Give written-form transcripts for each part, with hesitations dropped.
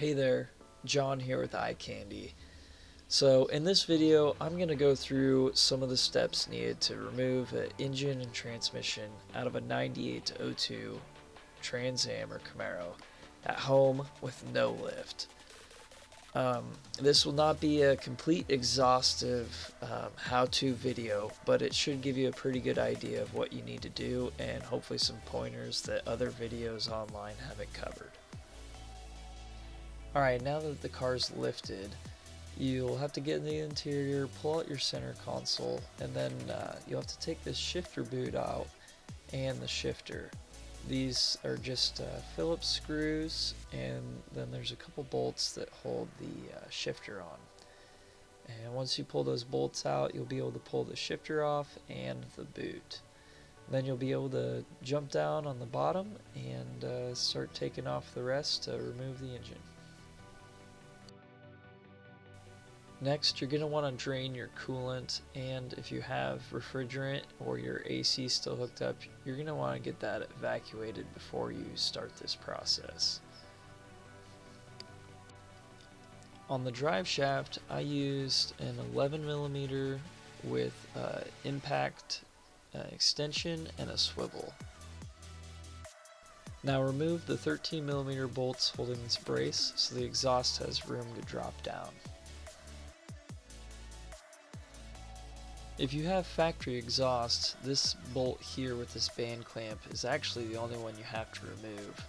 Hey there, John here with Eye Candy. So in this video I'm going to go through some of the steps needed to remove an engine and transmission out of a 98-02 Trans Am or Camaro at home with no lift. This will not be a complete exhaustive how-to video, but it should give you a pretty good idea of what you need to do and hopefully some pointers that other videos online haven't covered. Alright, now that the car's lifted, you'll have to get in the interior, pull out your center console, and then you'll have to take this shifter boot out and the shifter. These are just Phillips screws, and then there's a couple bolts that hold the shifter on. And once you pull those bolts out, you'll be able to pull the shifter off and the boot. Then you'll be able to jump down on the bottom and start taking off the rest to remove the engine. Next, you're going to want to drain your coolant, and if you have refrigerant or your AC still hooked up, you're going to want to get that evacuated before you start this process. On the drive shaft, I used an 11mm with impact extension and a swivel. Now remove the 13mm bolts holding this brace so the exhaust has room to drop down. If you have factory exhaust, this bolt here with this band clamp is actually the only one you have to remove.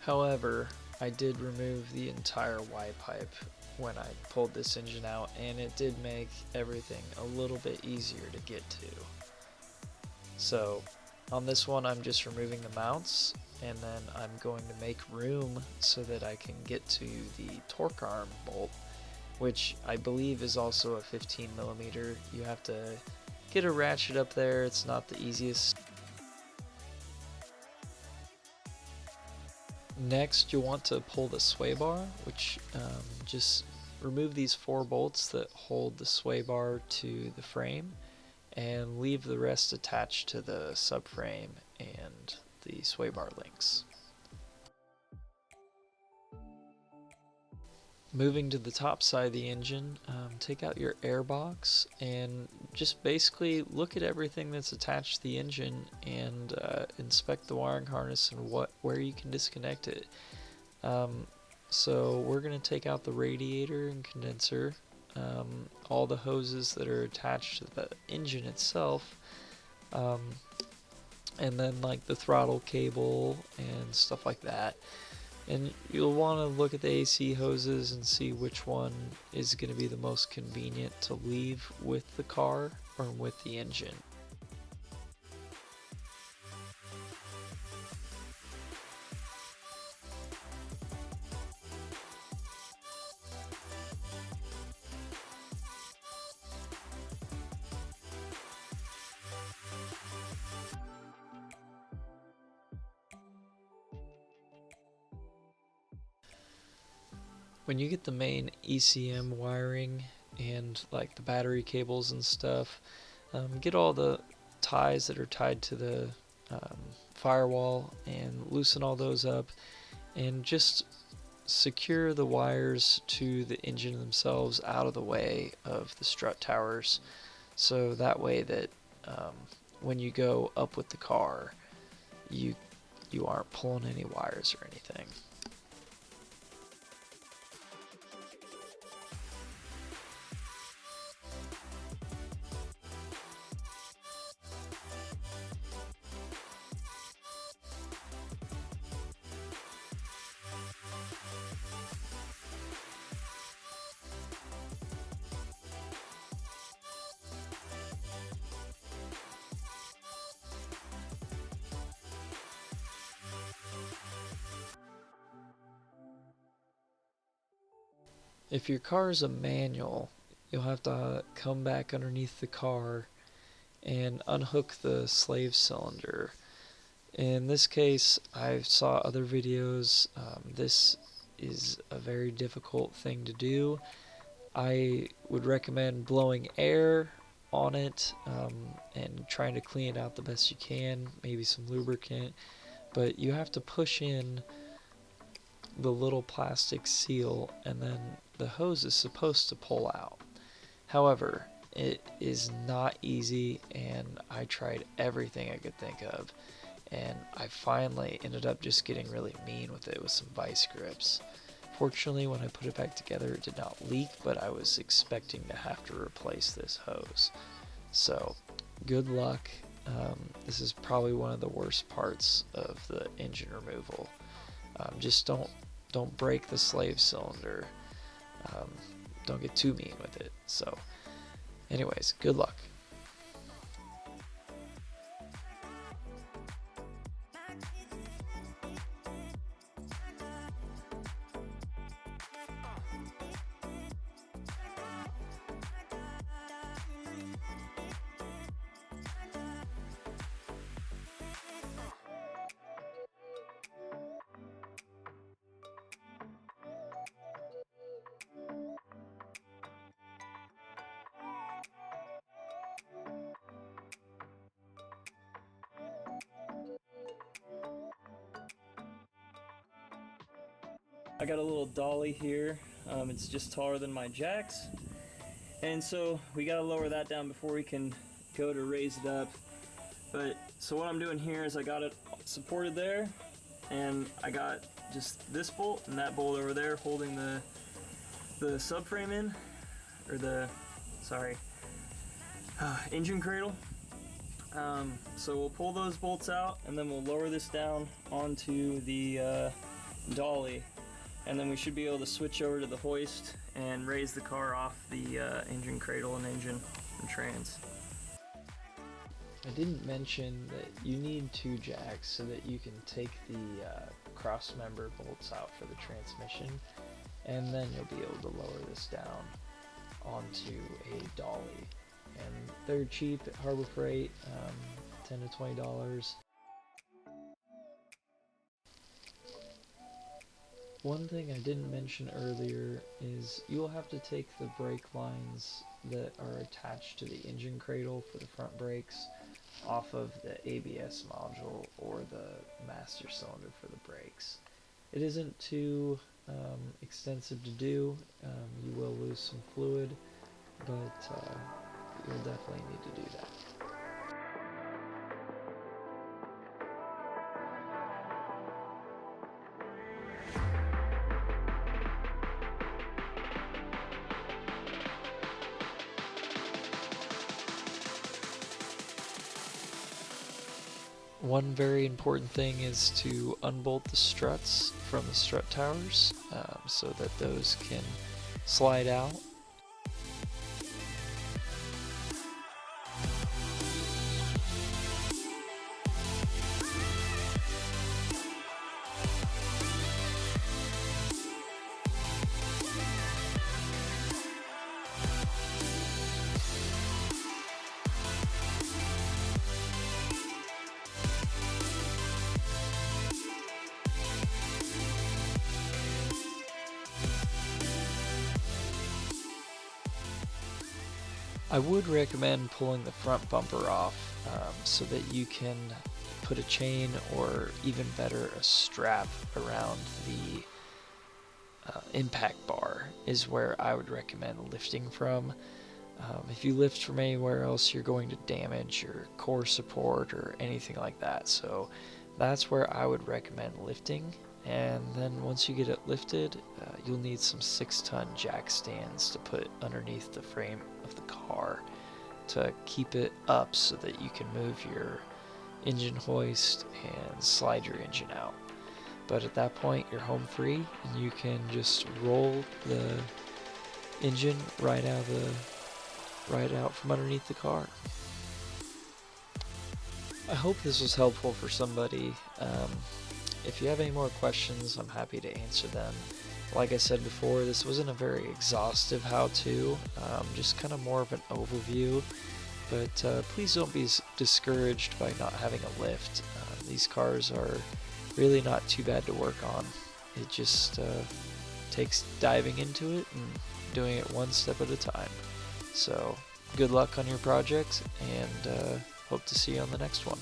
However, I did remove the entire Y pipe when I pulled this engine out, and it did make everything a little bit easier to get to. So on this one I'm just removing the mounts, and then I'm going to make room so that I can get to the torque arm bolt, which I believe is also a 15mm. You have to get a ratchet up there, it's not the easiest. Next, you'll want to pull the sway bar, which just remove these 4 bolts that hold the sway bar to the frame and leave the rest attached to the subframe and the sway bar links. Moving to the top side of the engine, take out your air box and just basically look at everything that's attached to the engine and inspect the wiring harness and where you can disconnect it. So we're going to take out the radiator and condenser, all the hoses that are attached to the engine itself, and then like the throttle cable and stuff like that. And you'll want to look at the AC hoses and see which one is going to be the most convenient to leave with the car or with the engine. When you get the main Ecm wiring and like the battery cables and stuff, get all the ties that are tied to the firewall and loosen all those up, and just secure the wires to the engine themselves out of the way of the strut towers, so that way that when you go up with the car, you aren't pulling any wires or anything. If your car is a manual, you'll have to come back underneath the car and unhook the slave cylinder. In this case, I saw other videos. This is a very difficult thing to do. I would recommend blowing air on it and trying to clean it out the best you can, maybe some lubricant, but you have to push in the little plastic seal, and then the hose is supposed to pull out. However, it is not easy, and I tried everything I could think of, and I finally ended up just getting really mean with it with some vice grips. Fortunately, when I put it back together, it did not leak, but I was expecting to have to replace this hose. So, good luck. This is probably one of the worst parts of the engine removal. Just don't break the slave cylinder. Don't get too mean with it. So, anyways, good luck. I got a little dolly here. It's just taller than my jacks, and so we got to lower that down before we can go to raise it up. But so what I'm doing here is I got it supported there, and I got just this bolt and that bolt over there holding the subframe in, or the engine cradle. So we'll pull those bolts out, and then we'll lower this down onto the dolly. And then we should be able to switch over to the hoist and raise the car off the engine cradle and engine and trans. I didn't mention that you need 2 jacks so that you can take the cross member bolts out for the transmission, and then you'll be able to lower this down onto a dolly. And they're cheap at Harbor Freight, $10 to $20. One thing I didn't mention earlier is you'll have to take the brake lines that are attached to the engine cradle for the front brakes off of the ABS module or the master cylinder for the brakes. It isn't too extensive to do. You will lose some fluid, but you'll definitely need to do that. One very important thing is to unbolt the struts from the strut towers so that those can slide out. I would recommend pulling the front bumper off so that you can put a chain, or even better, a strap around the impact bar is where I would recommend lifting from. If you lift from anywhere else, you're going to damage your core support or anything like that. So that's where I would recommend lifting. And then once you get it lifted, you'll need some 6-ton jack stands to put underneath the frame of the car to keep it up so that you can move your engine hoist and slide your engine out. But at that point, you're home free, and you can just roll the engine right out from underneath the car. I hope this was helpful for somebody. If you have any more questions, I'm happy to answer them. Like I said before, this wasn't a very exhaustive how-to, just kind of more of an overview. But please don't be discouraged by not having a lift. These cars are really not too bad to work on. It just takes diving into it and doing it one step at a time. So good luck on your project, and hope to see you on the next one.